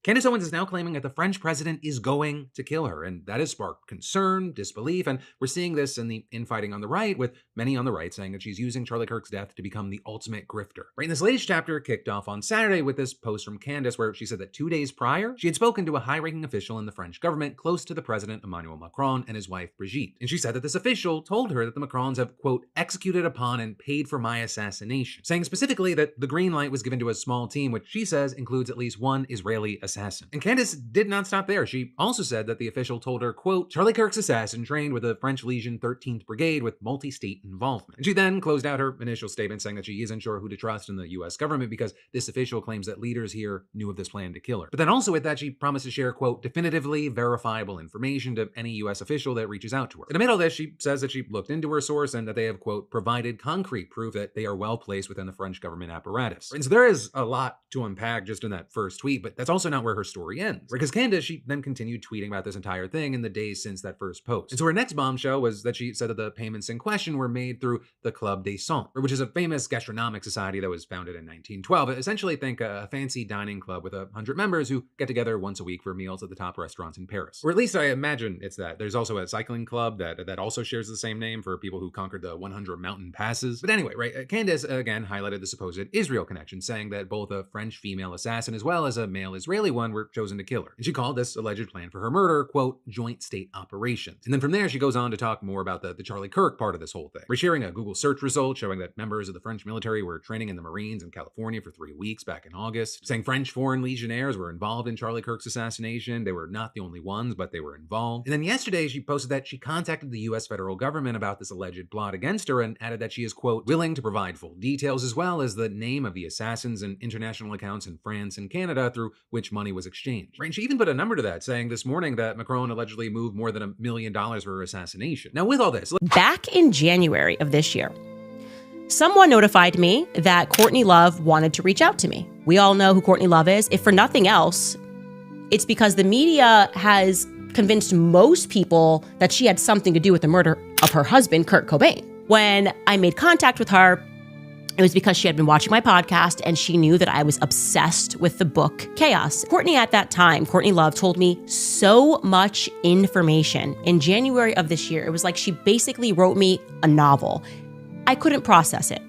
Candace Owens is now claiming that the French president is going to kill her, and that has sparked concern, disbelief, and we're seeing this in the infighting on the right, with many on the right saying that she's using Charlie Kirk's death to become the ultimate grifter. Right, and this latest chapter kicked off on Saturday with this post from Candace where she said that 2 days prior, she had spoken to a high-ranking official in the French government close to the president Emmanuel Macron and his wife Brigitte. And she said that this official told her that the Macrons have, quote, executed upon and paid for my assassination, saying specifically that the green light was given to a small team, which she says includes at least one Israeli assassin. And Candace did not stop there. She also said that the official told her, quote, Charlie Kirk's assassin trained with the French Legion 13th Brigade with multi-state involvement. And she then closed out her initial statement saying that she isn't sure who to trust in the US government because this official claims that leaders here knew of this plan to kill her. But then also with that, she promised to share, quote, definitively verifiable information to any US official that reaches out to her. In the middle of this, she says that she looked into her source and that they have, quote, provided concrete proof that they are well placed within the French government apparatus. And so there is a lot to unpack just in that first tweet, but that's also not where her story ends. Because Candace, she then continued tweeting about this entire thing in the days since that first post. And so her next bombshell was that she said that the payments in question were made through the Club des Cent, which is a famous gastronomic society that was founded in 1912. Essentially, think a fancy dining club with 100 members who get together once a week for meals at the top restaurants in Paris. Or at least I imagine it's that. There's also a cycling club that also shares the same name for people who conquered the 100 mountain passes. But anyway, right, Candace again highlighted the supposed Israel connection, saying that both a French female assassin as well as a male Israeli one were chosen to kill her. And she called this alleged plan for her murder, quote, joint state operations. And then from there, she goes on to talk more about the Charlie Kirk part of this whole thing. We're sharing a Google search result showing that members of the French military were training in the Marines in California for 3 weeks back in August, saying French foreign legionnaires were involved in Charlie Kirk's assassination. They were not the only ones, but they were involved. And then yesterday, she posted that she contacted the US federal government about this alleged plot against her and added that she is, quote, willing to provide full details as well as the name of the assassins and international accounts in France and Canada through which money was exchanged. Right? And she even put a number to that, saying this morning that Macron allegedly moved more than $1 million for her assassination. Now, with all this, back in January of this year, someone notified me that Courtney Love wanted to reach out to me. We all know who Courtney Love is. If for nothing else, it's because the media has convinced most people that she had something to do with the murder of her husband, Kurt Cobain. When I made contact with her, it was because she had been watching my podcast and she knew that I was obsessed with the book Chaos. Courtney Love told me so much information. In January of this year, it was like she basically wrote me a novel. I couldn't process it.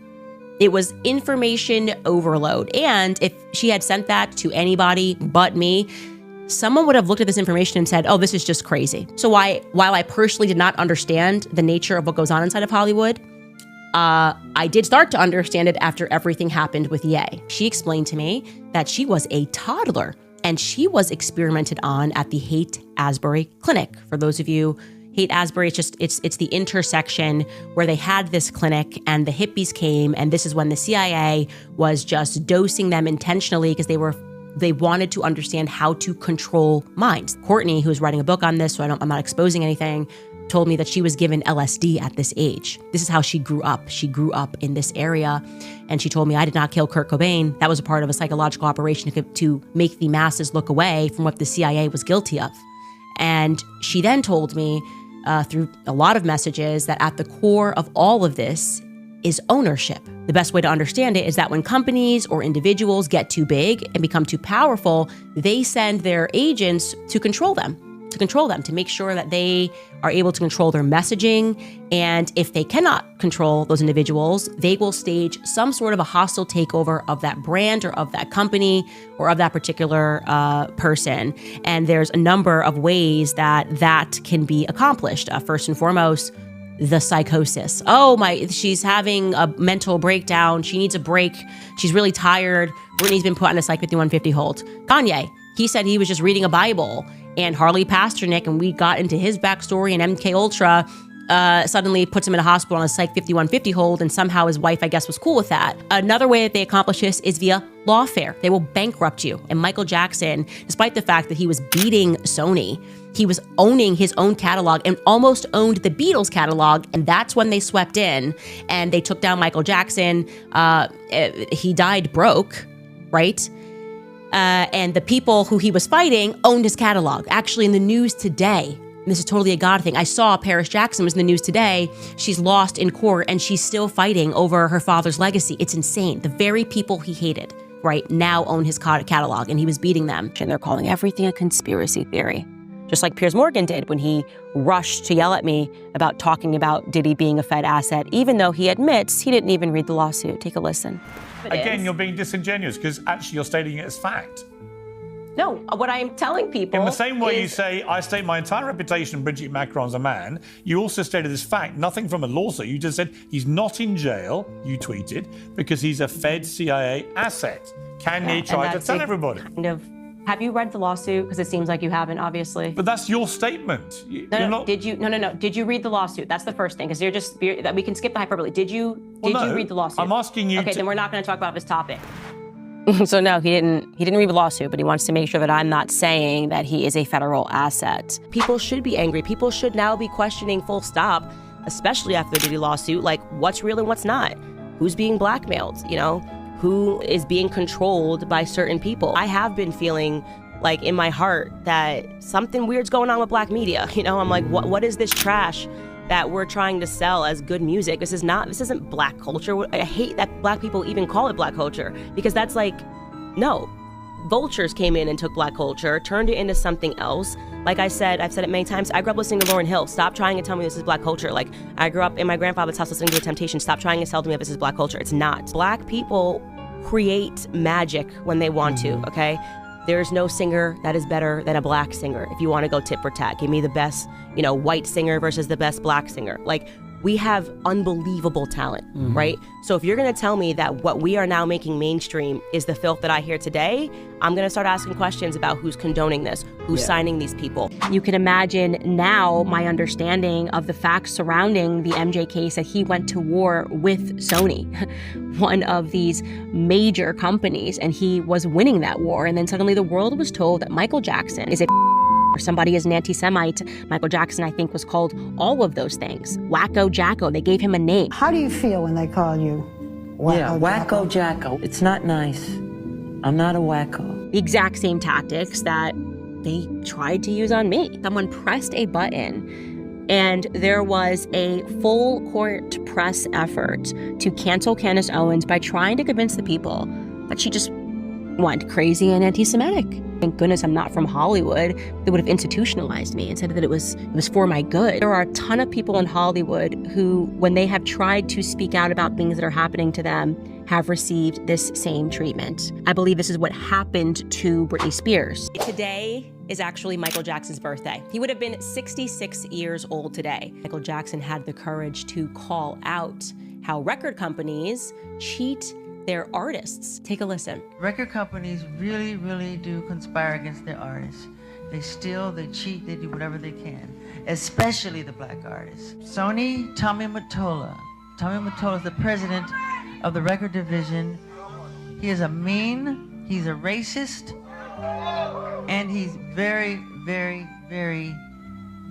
It was information overload. And if she had sent that to anybody but me, someone would have looked at this information and said, oh, this is just crazy. So while I personally did not understand the nature of what goes on inside of Hollywood, I did start to understand it after everything happened with Ye. She explained to me that she was a toddler and she was experimented on at the Haight-Ashbury Clinic. For those of you, Haight-Ashbury, it's the intersection where they had this clinic and the hippies came, and this is when the CIA was just dosing them intentionally because they wanted to understand how to control minds. Courtney, who's writing a book on this, so I'm not exposing anything, told me that she was given LSD at this age. This is how she grew up. She grew up in this area. And she told me, I did not kill Kurt Cobain. That was a part of a psychological operation to make the masses look away from what the CIA was guilty of. And she then told me through a lot of messages that at the core of all of this is ownership. The best way to understand it is that when companies or individuals get too big and become too powerful, they send their agents to control them, to make sure that they are able to control their messaging. And if they cannot control those individuals, they will stage some sort of a hostile takeover of that brand or of that company or of that particular person. And there's a number of ways that can be accomplished. First and foremost, the psychosis. She's having a mental breakdown. She needs a break. She's really tired. Britney's been put on a Psych 5150 hold. Kanye, he said he was just reading a Bible, and Harley Pasternak, and we got into his backstory, and MK Ultra suddenly puts him in a hospital on a Psych 5150 hold, and somehow his wife, I guess, was cool with that. Another way that they accomplish this is via lawfare. They will bankrupt you. And Michael Jackson, despite the fact that he was beating Sony, he was owning his own catalog and almost owned the Beatles catalog, and that's when they swept in and they took down Michael Jackson. He died broke, right? And the people who he was fighting owned his catalog. Actually, in the news today, and this is totally a God thing, I saw Paris Jackson was in the news today. She's lost in court and she's still fighting over her father's legacy. It's insane. The very people he hated right, now own his catalog, and he was beating them. And they're calling everything a conspiracy theory. Just like Piers Morgan did when he rushed to yell at me about talking about Diddy being a Fed asset, even though he admits he didn't even read the lawsuit. Take a listen. Again, you're being disingenuous because actually you're stating it as fact. No, what I'm telling people in the same way you say, I state my entire reputation, Brigitte Macron's a man, you also stated this fact, nothing from a lawsuit. You just said he's not in jail, you tweeted, because he's a Fed CIA asset. Kanye tried to tell everybody. Have you read the lawsuit? Because it seems like you haven't, obviously. But that's your statement. No. Did you read the lawsuit? That's the first thing, because we can skip the hyperbole. Did you read the lawsuit? I'm asking you. Okay, then we're not going to talk about this topic. So no, he didn't read the lawsuit, but he wants to make sure that I'm not saying that he is a federal asset. People should be angry. People should now be questioning full stop, especially after the Diddy lawsuit, like what's real and what's not. Who's being blackmailed, Who is being controlled by certain people. I have been feeling like in my heart that something weird's going on with black media. I'm like, what is this trash that we're trying to sell as good music? This isn't black culture. I hate that black people even call it black culture, because that's like, no. Vultures came in and took black culture, turned it into something else. Like I said, I've said it many times, I grew up listening to Lauryn Hill. Stop trying to tell me this is black culture. Like, I grew up in my grandfather's house listening to The Temptations. Stop trying to tell me if this is black culture. It's not. Black people create magic when they want to, okay? There's no singer that is better than a black singer. If you want to go tit for tat, give me the best, white singer versus the best black singer. Like, we have unbelievable talent, right? So if you're going to tell me that what we are now making mainstream is the filth that I hear today, I'm going to start asking questions about who's condoning this, who's signing these people. You can imagine now my understanding of the facts surrounding the MJ case, that he went to war with Sony, one of these major companies, and he was winning that war. And then suddenly the world was told that Michael Jackson is a or somebody is an anti-Semite. Michael Jackson, I think, was called all of those things. Wacko Jacko, they gave him a name. How do you feel when they call you Wacko Jacko? It's not nice. I'm not a wacko. The exact same tactics that they tried to use on me. Someone pressed a button and there was a full court press effort to cancel Candace Owens by trying to convince the people that she just went crazy and anti-Semitic. Thank goodness I'm not from Hollywood. They would have institutionalized me and said that it was for my good. There are a ton of people in Hollywood who, when they have tried to speak out about things that are happening to them, have received this same treatment. I believe this is what happened to Britney Spears. Today is actually Michael Jackson's birthday. He would have been 66 years old today. Michael Jackson had the courage to call out how record companies cheat their artists. Take a listen. Record companies really, really do conspire against their artists. They steal, they cheat, they do whatever they can, especially the black artists. Sony, Tommy Mottola. Tommy Mottola is the president of the record division. He is a mean, he's a racist, and he's very, very, very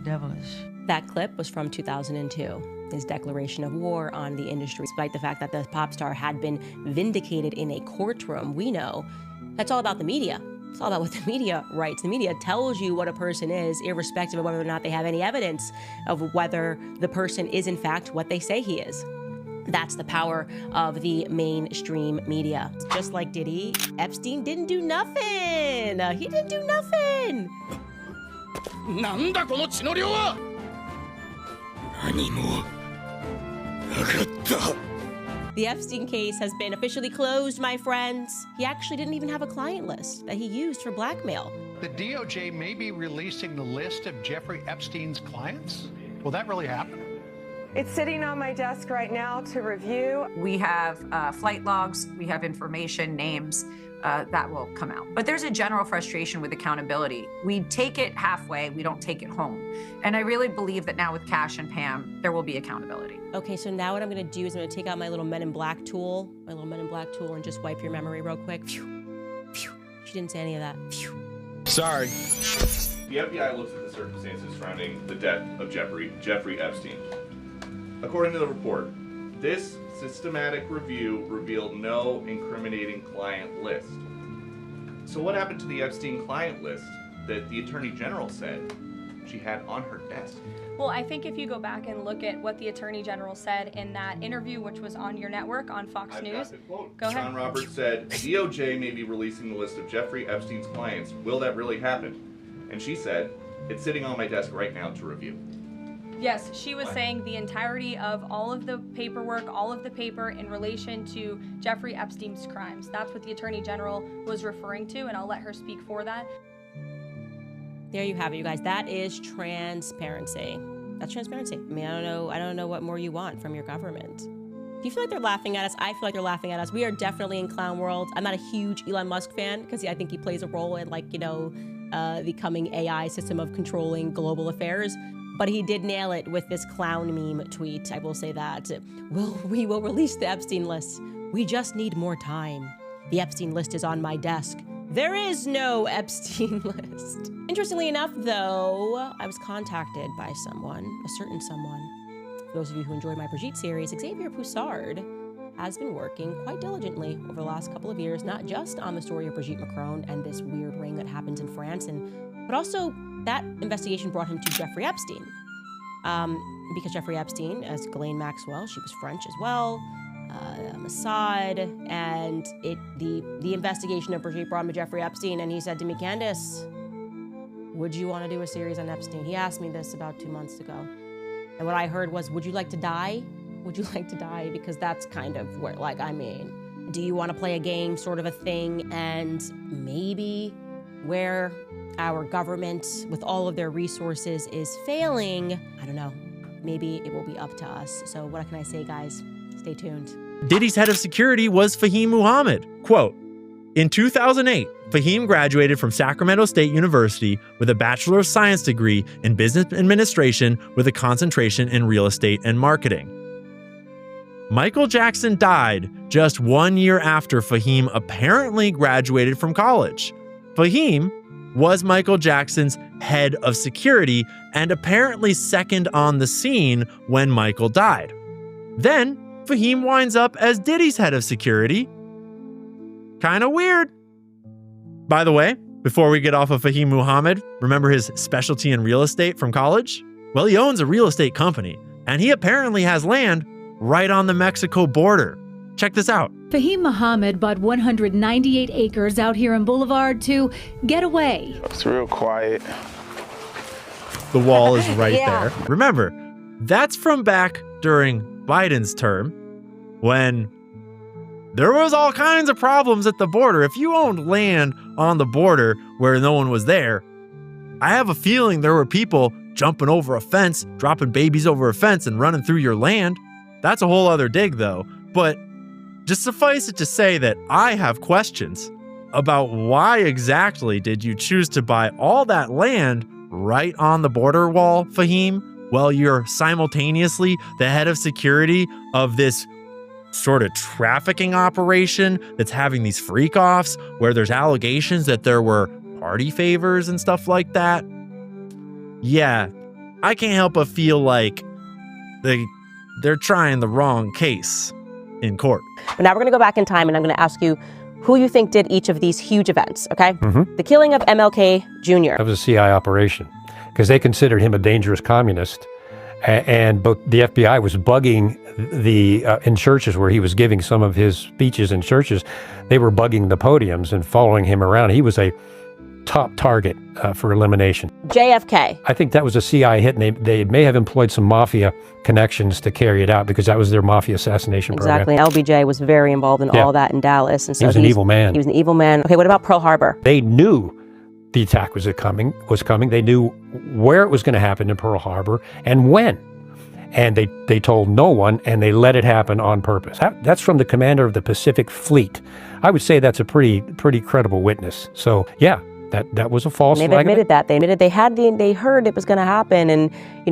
devilish. That clip was from 2002. His declaration of war on the industry. Despite the fact that the pop star had been vindicated in a courtroom, we know that's all about the media. It's all about what the media writes. The media tells you what a person is, irrespective of whether or not they have any evidence of whether the person is in fact what they say he is. That's the power of the mainstream media. Just like Diddy, Epstein didn't do nothing. He didn't do nothing. なんだこの血の量は! 何もなかった。 The Epstein case has been officially closed, my friends. He actually didn't even have a client list that he used for blackmail. The DOJ may be releasing the list of Jeffrey Epstein's clients. Will that really happen? It's sitting on my desk right now to review. We have flight logs, we have information, names. That will come out. But there's a general frustration with accountability. We take it halfway, we don't take it home. And I really believe that now with Cash and Pam, there will be accountability. Okay, so now what I'm gonna do is I'm gonna take out my little Men in Black tool, and just wipe your memory real quick. Phew. Phew. She didn't say any of that. Phew. Sorry. The FBI looks at the circumstances surrounding the death of Jeffrey Epstein. According to the report, this systematic review revealed no incriminating client list. So what happened to the Epstein client list that the Attorney General said she had on her desk. Well, I think if you go back and look at what the Attorney General said in that interview, which was on your network on Fox News. Go ahead. Sean Roberts said, DOJ may be releasing the list of Jeffrey Epstein's clients. Will that really happen? And she said, it's sitting on my desk right now to review. Yes, she was saying the entirety of all of the paperwork, all of the paper in relation to Jeffrey Epstein's crimes. That's what the Attorney General was referring to, and I'll let her speak for that. There you have it, you guys. That is transparency. That's transparency. I mean, I don't know what more you want from your government. Do you feel like they're laughing at us? I feel like they're laughing at us. We are definitely in clown world. I'm not a huge Elon Musk fan because I think he plays a role in, like, the coming AI system of controlling global affairs. But he did nail it with this clown meme tweet. I will say that. We will release the Epstein list. We just need more time. The Epstein list is on my desk. There is no Epstein list. Interestingly enough, though, I was contacted by someone, a certain someone. For those of you who enjoyed my Brigitte series, Xavier Poussard has been working quite diligently over the last couple of years, not just on the story of Brigitte Macron and this weird ring that happens in France, but also that investigation brought him to Jeffrey Epstein. Because Jeffrey Epstein, as Ghislaine Maxwell, she was French as well, Mossad, and the investigation of Brigitte brought him to Jeffrey Epstein, and he said to me, Candace, would you want to do a series on Epstein? He asked me this about 2 months ago. And what I heard was, would you like to die? Would you like to die? Because that's kind of where, do you want to play a game sort of a thing? And maybe where our government, with all of their resources, is failing, I don't know, maybe it will be up to us. So what can I say, guys? Stay tuned. Diddy's head of security was Fahim Muhammad. Quote, in 2008, Fahim graduated from Sacramento State University with a Bachelor of Science degree in Business Administration with a concentration in real estate and marketing. Michael Jackson died just 1 year after Fahim apparently graduated from college. Fahim was Michael Jackson's head of security and apparently second on the scene when Michael died. Then, Fahim winds up as Diddy's head of security. Kinda weird. By the way, before we get off of Fahim Muhammad, remember his specialty in real estate from college? Well, he owns a real estate company, and he apparently has land right on the Mexico border. Check this out. Fahim Muhammad bought 198 acres out here in Boulevard to get away. It's real quiet. The wall is right there. Remember, that's from back during Biden's term when there was all kinds of problems at the border. If you owned land on the border where no one was there, I have a feeling there were people jumping over a fence, dropping babies over a fence and running through your land. That's a whole other dig though. But just suffice it to say that I have questions about why exactly did you choose to buy all that land right on the border wall, Fahim, while you're simultaneously the head of security of this sort of trafficking operation that's having these freak-offs where there's allegations that there were party favors and stuff like that. Yeah, I can't help but feel like they're trying the wrong case in court. But now we're going to go back in time and I'm going to ask you who you think did each of these huge events, okay? The killing of MLK Jr. That was a CIA operation because they considered him a dangerous communist. And the FBI was bugging in churches where he was giving some of his speeches in churches. They were bugging the podiums and following him around. He was a top target for elimination. JFK. I think that was a CIA hit, and they may have employed some mafia connections to carry it out because that was their mafia assassination program. Exactly. LBJ was very involved in all that in Dallas. And so he was an evil man. He was an evil man. Okay, what about Pearl Harbor? They knew the attack was coming. They knew where it was going to happen in Pearl Harbor and when. And they told no one, and they let it happen on purpose. That's from the commander of the Pacific Fleet. I would say that's a pretty credible witness. So yeah, that was a false flag. They've admitted that. They admitted they heard it was going to happen, and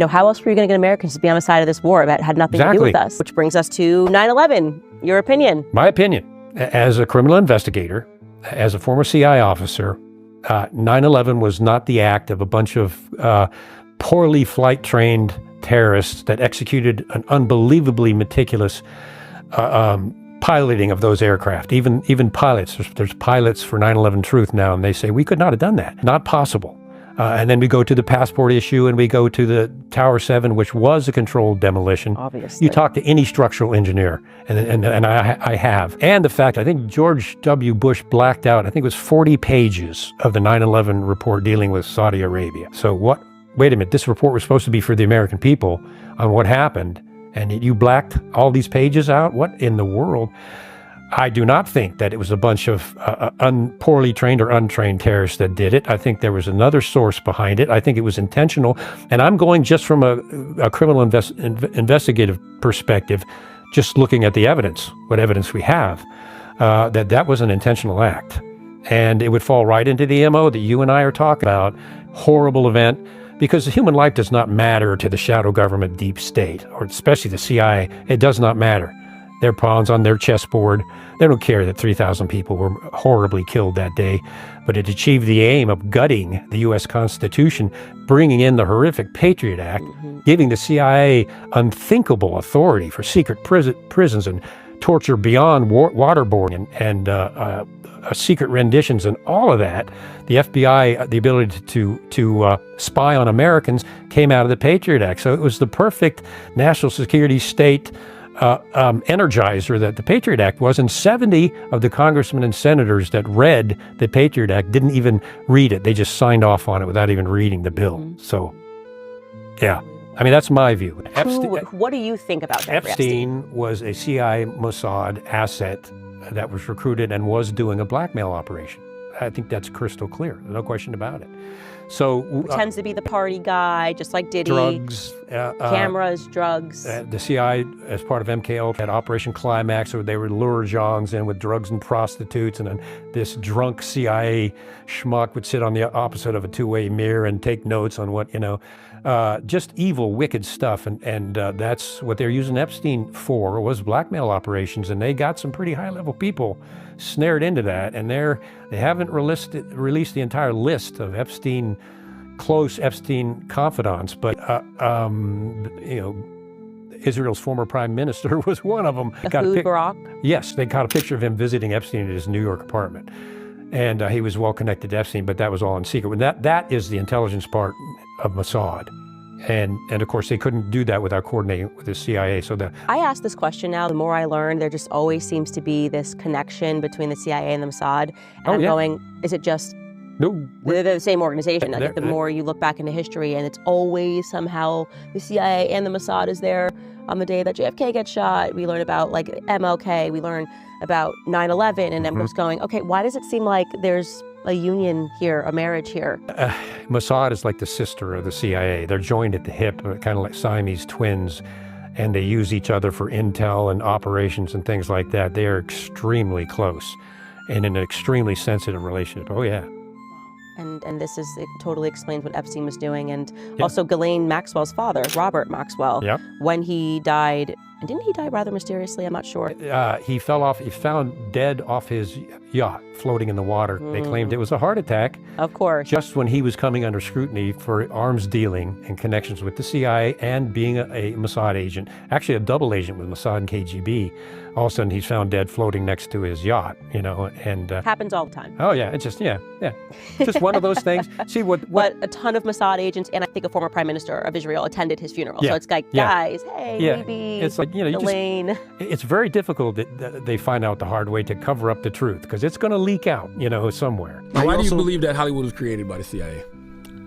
how else were you going to get Americans to be on the side of this war that had nothing to do with us? Which brings us to 9/11. Your opinion? My opinion, as a criminal investigator, as a former CIA officer, 9/11 was not the act of a bunch of poorly flight-trained terrorists that executed an unbelievably meticulous piloting of those aircraft. Even pilots, there's pilots for 9/11 Truth now, and they say we could not have done that. Not possible. And then we go to the passport issue, and we go to the Tower 7, which was a controlled demolition. Obviously. You talk to any structural engineer, and I have. And the fact, I think George W. Bush blacked out, I think it was 40 pages of the 9/11 report dealing with Saudi Arabia. So wait a minute, this report was supposed to be for the American people on what happened, and you blacked all these pages out? What in the world? I do not think that it was a bunch of poorly trained or untrained terrorists that did it. I think there was another source behind it. I think it was intentional. And I'm going just from a criminal investigative perspective, just looking at the evidence, what evidence we have, that was an intentional act. And it would fall right into the MO that you and I are talking about. Horrible event. Because human life does not matter to the shadow government deep state, or especially the CIA. It does not matter. They're pawns on their chessboard. They don't care that 3,000 people were horribly killed that day, but it achieved the aim of gutting the U.S. Constitution, bringing in the horrific Patriot Act, giving the CIA unthinkable authority for secret prisons and torture beyond waterboarding and secret renditions and all of that. The FBI, the ability to spy on Americans came out of the Patriot Act. So it was the perfect national security state energizer that the Patriot Act was, and 70 of the congressmen and senators that read the Patriot Act didn't even read it. They just signed off on it without even reading the bill. So, yeah. I mean, that's my view. What do you think about Jeffrey Epstein was a CIA Mossad asset that was recruited and was doing a blackmail operation. I think that's crystal clear. No question about it. So tends to be the party guy, just like Diddy. Drugs, cameras, drugs. The CIA, as part of MKUltra, had Operation Climax, where they would lure Zhongs in with drugs and prostitutes, and then this drunk CIA schmuck would sit on the opposite of a two-way mirror and take notes on what, just evil, wicked stuff. And that's what they're using Epstein for, was blackmail operations. And they got some pretty high-level people snared into that. And they haven't released the entire list of close Epstein confidants. But, Israel's former prime minister was one of them. Barak? Yes, they got a picture of him visiting Epstein at his New York apartment. And he was well connected to Epstein, but that was all in secret. That is the intelligence part of Mossad. And of course, they couldn't do that without coordinating with the CIA. I ask this question now. The more I learn, there just always seems to be this connection between the CIA and the Mossad. And I'm going, is it just... No. They're the same organization. The more you look back into history, and it's always somehow the CIA and the Mossad is there on the day that JFK gets shot. We learn about MLK. We learn about 9/11, and everyone's going, okay, why does it seem like there's a union here, a marriage here? Mossad is like the sister of the CIA. They're joined at the hip, kind of like Siamese twins, and they use each other for intel and operations and things like that. They are extremely close and in an extremely sensitive relationship. Oh, yeah. And it totally explains what Epstein was doing. And also Ghislaine Maxwell's father, Robert Maxwell, when he died, and didn't he die rather mysteriously? I'm not sure. He fell off, he found dead off his yacht, floating in the water. They claimed it was a heart attack. Of course. Just when he was coming under scrutiny for arms dealing and connections with the CIA and being a Mossad agent, actually a double agent with Mossad and KGB. All of a sudden, he's found dead floating next to his yacht, and... happens all the time. Oh, yeah, it's just, just one of those things. See what a ton of Mossad agents, and I think a former prime minister of Israel attended his funeral. So it's like, guys, hey, maybe it's like, Elaine. It's very difficult that they find out the hard way to cover up the truth, because it's going to leak out, somewhere. Now, why do you believe that Hollywood was created by the CIA?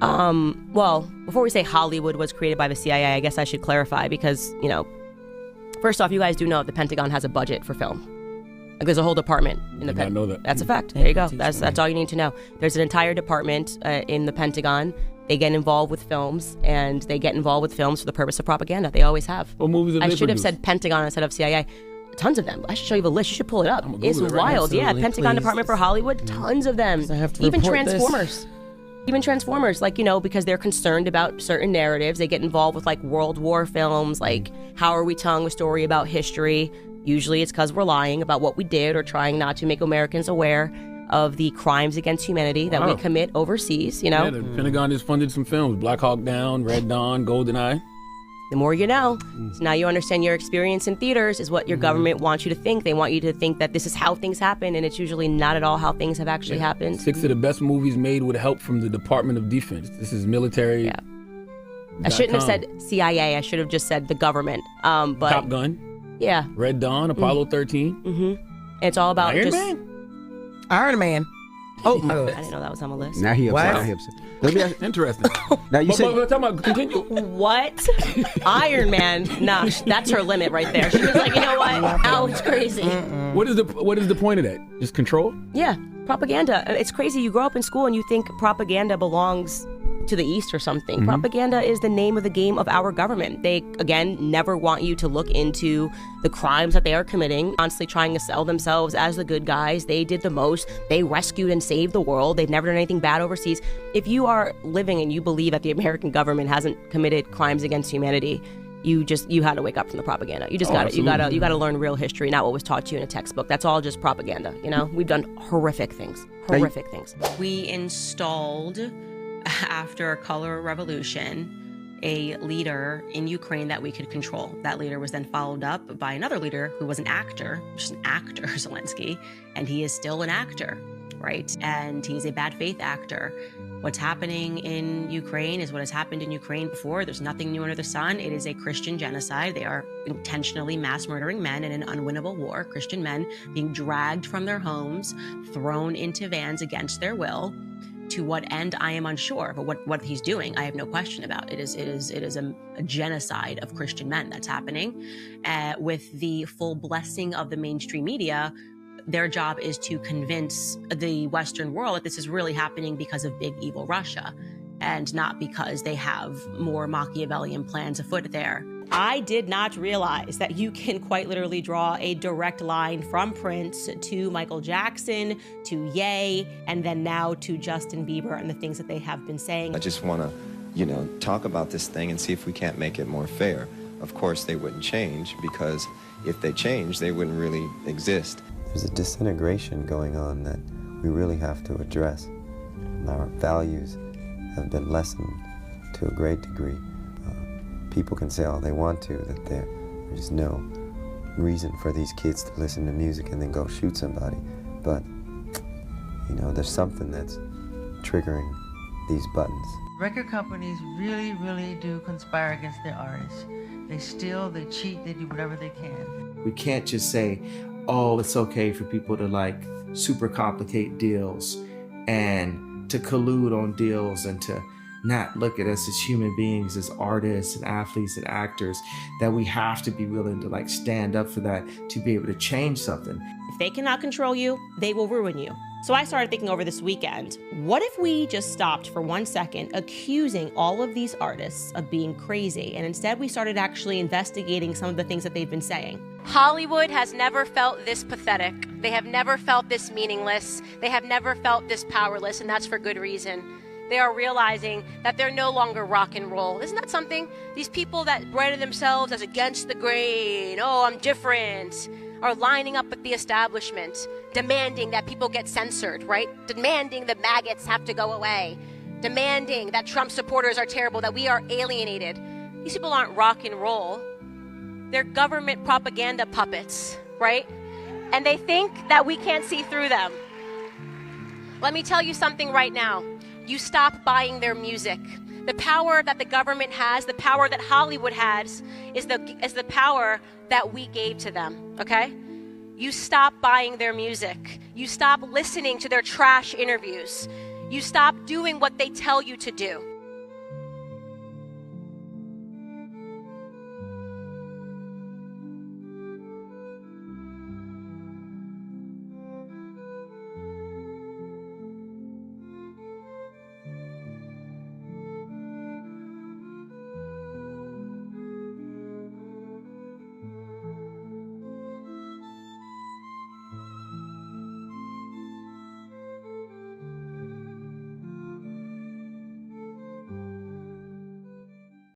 Well, before we say Hollywood was created by the CIA, I guess I should clarify, because, first off, you guys do know the Pentagon has a budget for film. Like, there's a whole department in the Pentagon. I know that. That's a fact. There you go. That's all you need to know. There's an entire department in the Pentagon. They get involved with films, and they get involved with films for the purpose of propaganda. They always have. What movies have they I should have produced? said Pentagon instead of CIA. Tons of them. I should show you the list. You should pull it up. It's Google it wild. right now. Yeah, Pentagon Department for Hollywood. Tons of them. I have to Even report Transformers. Even Transformers, because they're concerned about certain narratives. They get involved with World War films, how are we telling a story about history? Usually it's because we're lying about what we did or trying not to make Americans aware of the crimes against humanity that we commit overseas, Yeah, the Pentagon just funded some films. Black Hawk Down, Red Dawn, GoldenEye. The more you know. So now you understand your experience in theaters is what your government wants you to think. They want you to think that this is how things happen, and it's usually not at all how things have actually happened. 6 of the best movies made with help from the Department of Defense. This is military. Yeah. I shouldn't have said CIA. I should have just said the government. But Top Gun. Yeah. Red Dawn, Apollo 13. Mm-hmm. It's all about Iron Man. Oh, I didn't know that was on the list. Now he upset. Now he upset. Let me ask, interesting. Now you said talking about continue. What? Iron Man? Nah, that's her limit right there. She was like, you know what? Now it's crazy. What is the point of that? Just control? Yeah, propaganda. It's crazy. You grow up in school and you think propaganda belongs to the East or something. Propaganda is the name of the game of our government. They, again, never want you to look into the crimes that they are committing, constantly trying to sell themselves as the good guys. They did the most. They rescued and saved the world. They've never done anything bad overseas. If you are living and you believe that the American government hasn't committed crimes against humanity, you had to wake up from the propaganda. You just got to. You got to learn real history, not what was taught to you in a textbook. That's all just propaganda. You know, we've done horrific things. We installed, after a color revolution, a leader in Ukraine that we could control. That leader was then followed up by another leader who was an actor, Zelensky, and he is still an actor, right? And he's a bad faith actor. What's happening in Ukraine is what has happened in Ukraine before. There's nothing new under the sun. It is a Christian genocide. They are intentionally mass murdering men in an unwinnable war. Christian men being dragged from their homes, thrown into vans against their will. To what end, I am unsure, but what he's doing, I have no question about. It is a genocide of Christian men that's happening. With the full blessing of the mainstream media, their job is to convince the Western world that this is really happening because of big evil Russia, and not because they have more Machiavellian plans afoot there. I did not realize that you can quite literally draw a direct line from Prince to Michael Jackson to Ye, and then now to Justin Bieber and the things that they have been saying. I just want to, talk about this thing and see if we can't make it more fair. Of course, they wouldn't change, because if they changed, they wouldn't really exist. There's a disintegration going on that we really have to address. Our values have been lessened to a great degree. People can say all they want to, that there's no reason for these kids to listen to music and then go shoot somebody. But, there's something that's triggering these buttons. Record companies really, really do conspire against their artists. They steal, they cheat, they do whatever they can. We can't just say, oh, it's okay for people to super complicate deals and to collude on deals and to not look at us as human beings, as artists and athletes and actors, that we have to be willing to stand up for that to be able to change something. If they cannot control you, they will ruin you. So I started thinking over this weekend, what if we just stopped for 1 second accusing all of these artists of being crazy, and instead we started actually investigating some of the things that they've been saying? Hollywood has never felt this pathetic. They have never felt this meaningless. They have never felt this powerless, and that's for good reason. They are realizing that they're no longer rock and roll. Isn't that something? These people that branded themselves as against the grain, oh, I'm different, are lining up with the establishment, demanding that people get censored, right? Demanding that maggots have to go away, demanding that Trump supporters are terrible, that we are alienated. These people aren't rock and roll. They're government propaganda puppets, right? And they think that we can't see through them. Let me tell you something right now. You stop buying their music. The power that the government has, the power that Hollywood has, is the power that we gave to them, okay? You stop buying their music. You stop listening to their trash interviews. You stop doing what they tell you to do.